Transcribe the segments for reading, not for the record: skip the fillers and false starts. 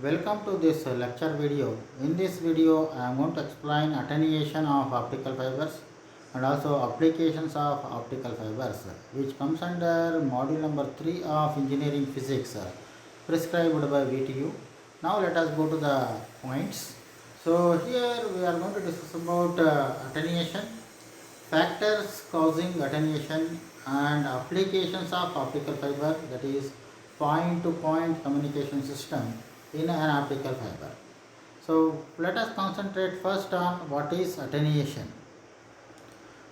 Welcome to this lecture video. In this video, I am going to explain attenuation of optical fibers and also applications of optical fibers, which comes under module number 3 of engineering physics prescribed by VTU. Now let us go to the points. So here we are going to discuss about attenuation, factors causing attenuation and applications of optical fiber, that is point to point communication system in an optical fiber. So let us concentrate first on what is attenuation.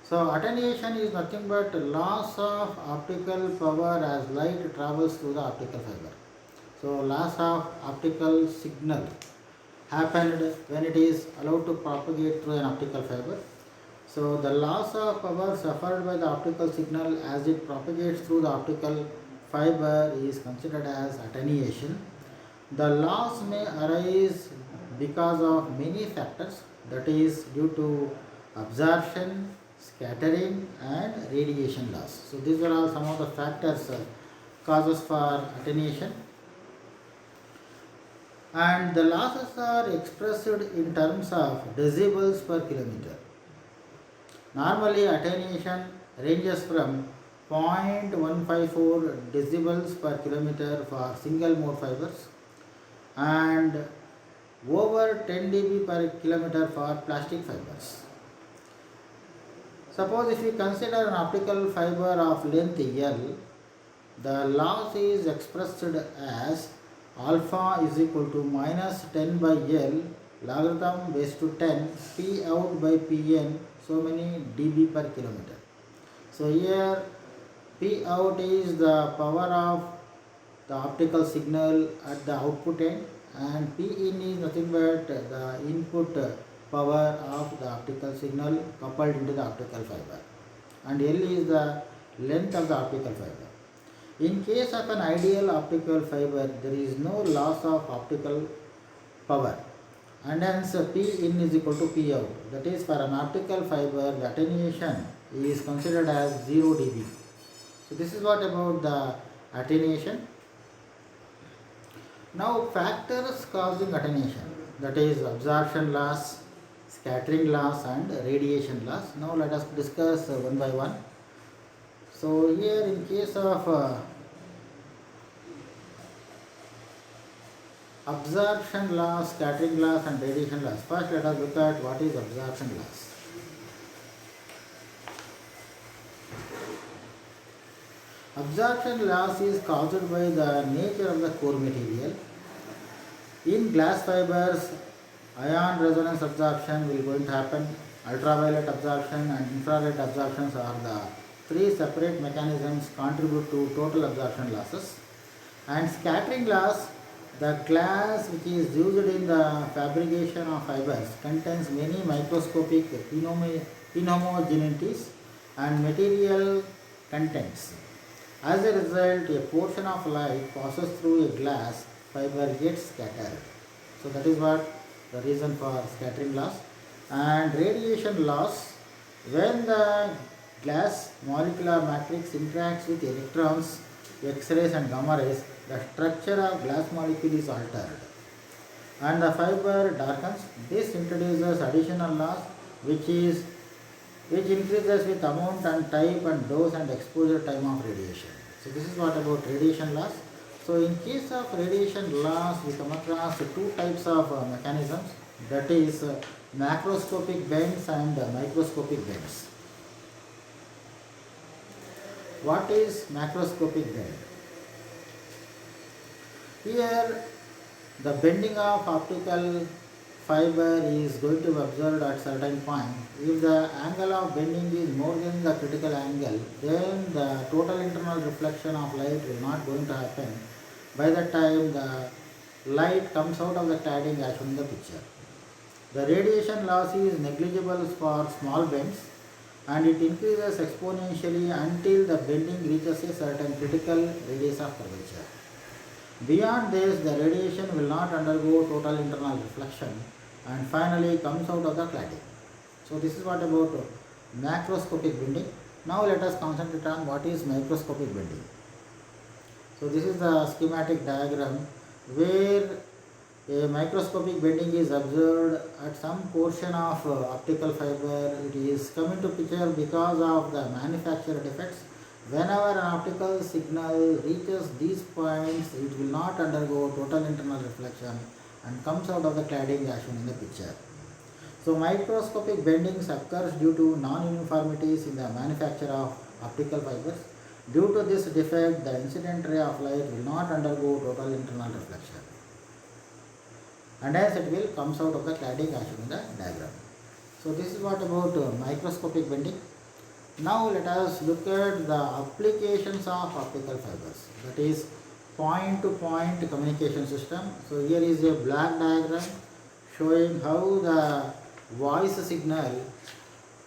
So attenuation is nothing but loss of optical power as light travels through the optical fiber. So loss of optical signal happened when it is allowed to propagate through an optical fiber. So the loss of power suffered by the optical signal as it propagates through the optical fiber is considered as attenuation. The loss may arise because of many factors, that is due to absorption, scattering and radiation loss. So these are all some of the factors causes for attenuation. And the losses are expressed in terms of decibels per kilometer. Normally attenuation ranges from 0.154 decibels per kilometer for single mode fibers and over 10 dB per kilometer for plastic fibers. Suppose if we consider an optical fiber of length L, the loss is expressed as alpha is equal to minus 10 by L logarithm base to 10 P out by Pn so many dB per kilometer. So here P out is the power of the optical signal at the output end and P in is nothing but the input power of the optical signal coupled into the optical fiber, and L is the length of the optical fiber. In case of an ideal optical fiber, there is no loss of optical power and hence P in is equal to P out. That is, for an optical fiber, the attenuation is considered as 0 dB. So this is what about the attenuation. Now factors causing attenuation, that is absorption loss, scattering loss and radiation loss. Now let us discuss one by one. So here in case of absorption loss, scattering loss and radiation loss, first let us look at what is absorption loss. Absorption loss is caused by the nature of the core material. In glass fibers, ion resonance absorption will going to happen. Ultraviolet absorption and infrared absorptions are the three separate mechanisms contribute to total absorption losses. And scattering loss, the glass which is used in the fabrication of fibers contains many microscopic inhomogeneities and material contents. As a result, a portion of light passes through a glass fiber gets scattered. So that is what the reason for scattering loss. And radiation loss, when the glass molecular matrix interacts with electrons, X-rays and gamma rays, the structure of glass molecule is altered and the fiber darkens. This introduces additional loss which increases with amount and type and dose and exposure time of radiation. So this is what about radiation loss. So in case of radiation loss, we come across two types of mechanisms, that is macroscopic bends and microscopic bends. What is macroscopic bend? Here the bending of optical fiber is going to be observed at certain point. If the angle of bending is more than the critical angle, then the total internal reflection of light will not going to happen by the time the light comes out of the cladding as shown in the picture. The radiation loss is negligible for small bends and it increases exponentially until the bending reaches a certain critical radius of curvature. Beyond this, the radiation will not undergo total internal reflection and finally comes out of the cladding. So this is what about macroscopic bending. Now let us concentrate on what is microscopic bending. So this is the schematic diagram where A microscopic bending is observed at some portion of optical fiber. It is come into picture because of the manufacturer defects. Whenever an optical signal reaches these points, it will not undergo total internal reflection and comes out of the cladding as shown in the picture. So microscopic bendings occurs due to non-uniformities in the manufacture of optical fibers. Due to this defect, the incident ray of light will not undergo total internal reflection, and hence it will comes out of the cladding as shown in the diagram. So this is what about microscopic bending. Now let us look at the applications of optical fibers, that is point to point communication system. So here is a black diagram showing how the voice signal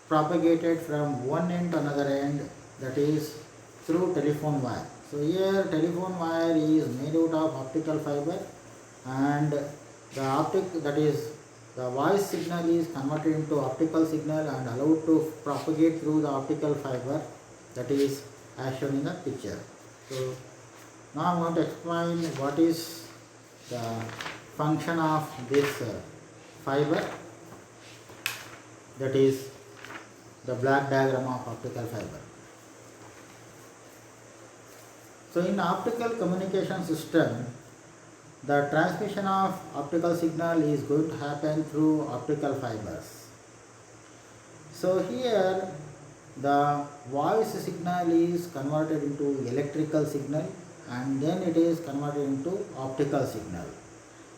propagated from one end to another end, that is through telephone wire. So here telephone wire is made out of optical fiber, and the voice signal is converted into optical signal and allowed to propagate through the optical fiber, that is as shown in the picture. So now I am going to explain what is the function of this fiber, that is the black diagram of optical fiber. So in optical communication system, the transmission of optical signal is going to happen through optical fibers. So here the voice signal is converted into electrical signal and then it is converted into optical signal.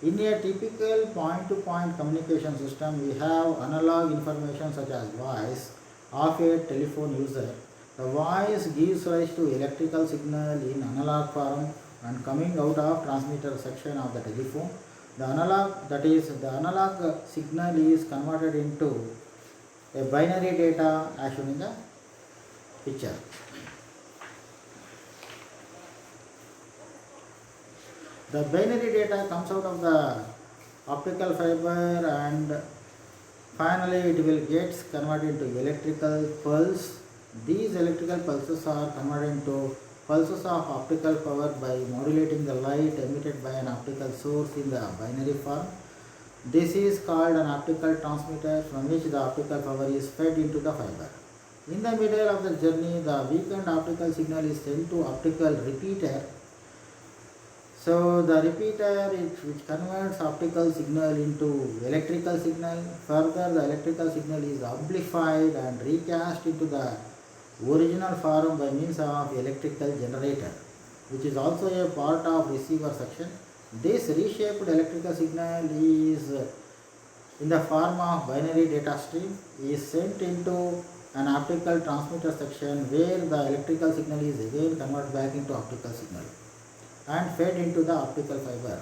In a typical point-to-point communication system, we have analog information such as voice of a telephone user. The voice gives rise to electrical signal in analog form and coming out of transmitter section of the telephone. The analog signal is converted into a binary data as shown in the picture. The binary data comes out of the optical fiber and finally it will get converted into electrical pulse. These electrical pulses are converted into pulses of optical power by modulating the light emitted by an optical source in the binary form. This is called an optical transmitter from which the optical power is fed into the fiber. In the middle of the journey, the weakened optical signal is sent to optical repeater. So the repeater which converts optical signal into electrical signal. Further, the electrical signal is amplified and recast into the original form by means of electrical generator, which is also a part of receiver section. This reshaped electrical signal is in the form of binary data stream is sent into an optical transmitter section where the electrical signal is again converted back into optical signal and fed into the optical fiber.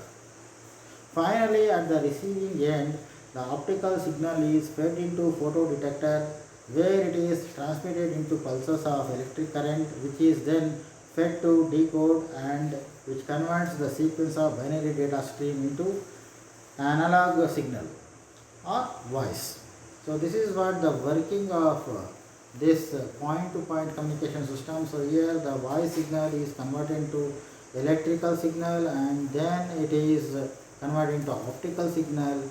Finally, at the receiving end, the optical signal is fed into photodetector where it is transmitted into pulses of electric current, which is then fed to decode and which converts the sequence of binary data stream into analog signal or voice. So this is what the working of this point-to-point communication system. So here the voice signal is converted into electrical signal and then it is converted into optical signal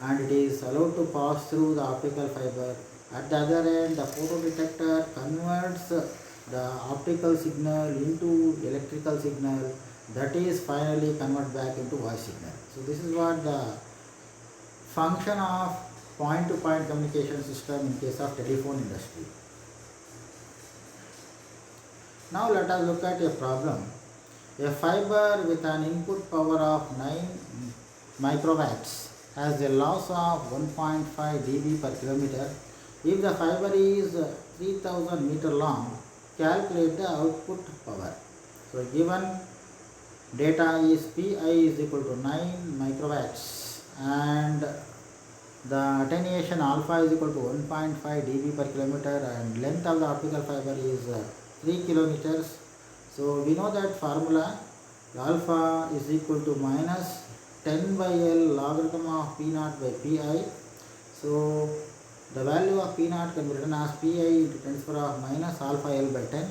and it is allowed to pass through the optical fiber. At the other end, the photodetector converts the optical signal into electrical signal, that is finally converted back into voice signal. So this is what the function of point-to-point communication system in case of telephone industry. Now let us look at a problem. A fiber with an input power of 9 microwatts has a loss of 1.5 dB per kilometer. If the fiber is 3000 meter long, calculate the output power. So given data is Pi is equal to 9 microwatts and the attenuation alpha is equal to 1.5 dB per kilometer and length of the optical fiber is 3 kilometers. So we know that formula alpha is equal to minus 10 by L logarithm of P naught by Pi. So the value of P naught can be written as Pi into 10 to the power of minus alpha L by 10.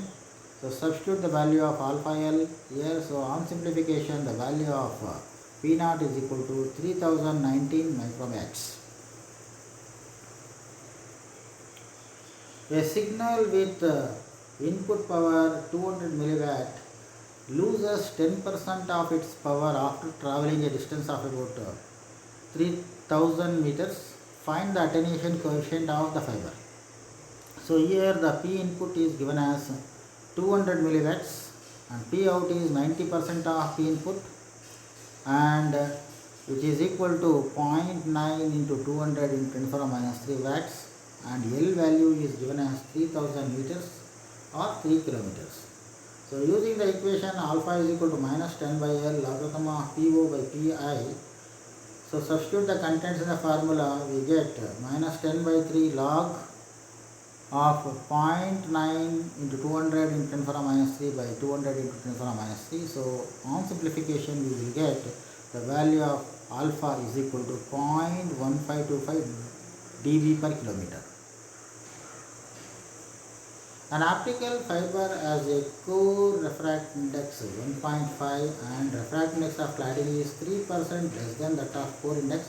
So substitute the value of alpha L here. So on simplification, the value of P P naught is equal to 3019 microwatts. A signal with input power 200 milliwatt loses 10% of its power after traveling a distance of about 3000 meters. Find the attenuation coefficient of the fiber. So here the P input is given as 200 milliwatts and P out is 90% of P input, and which is equal to 0.9 into 200 into 10 to the minus 3 watts, and L value is given as 3000 meters or 3 kilometers. So using the equation alpha is equal to minus 10 by L logarithm of PO by PI. So substitute the contents in the formula, we get minus 10 by 3 log of 0.9 into 200 into 10 to the minus 3 by 200 into 10 to the minus 3. So on simplification we will get the value of alpha is equal to 0.1525 dB per kilometer. An optical fiber has a core refractive index 1.5 and refractive index of cladding is 3% less than that of core index.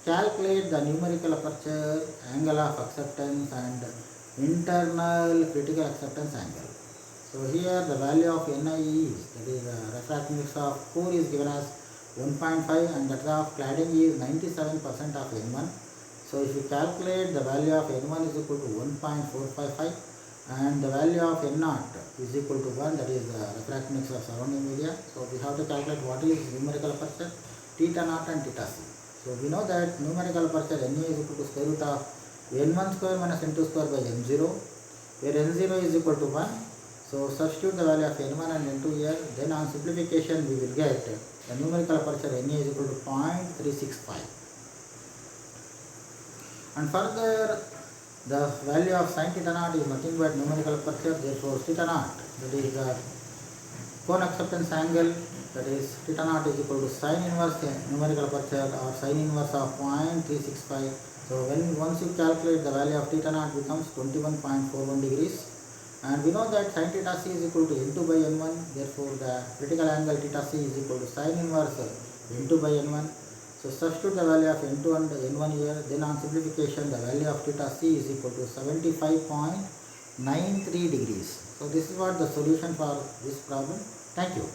Calculate the numerical aperture, angle of acceptance and internal critical acceptance angle. So here the value of NI is, that is the refractive index of core is given as 1.5 and that of cladding is 97% of N1. So if you calculate the value of N1 is equal to 1.455 and the value of N0 is equal to 1, that is the refractive index of surrounding area. So we have to calculate what is numerical aperture, theta naught and theta c. So we know that numerical aperture NA is equal to square root of N1 square minus N2 square by N0, where N0 is equal to 1. So substitute the value of N1 and N2 here, then on simplification we will get the numerical aperture NA is equal to 0.365. And further, the value of sin theta naught is nothing but numerical aperture, therefore theta naught, that is the cone acceptance angle, that is theta naught is equal to sin inverse numerical aperture or sin inverse of 0.365. So once you calculate the value of theta naught becomes 21.41 degrees, and we know that sin theta c is equal to N2 by N1, therefore the critical angle theta c is equal to sin inverse N2 by N1. So substitute the value of N2 and N1 here, then on simplification the value of theta c is equal to 75.93 degrees. So this is what the solution for this problem. Thank you.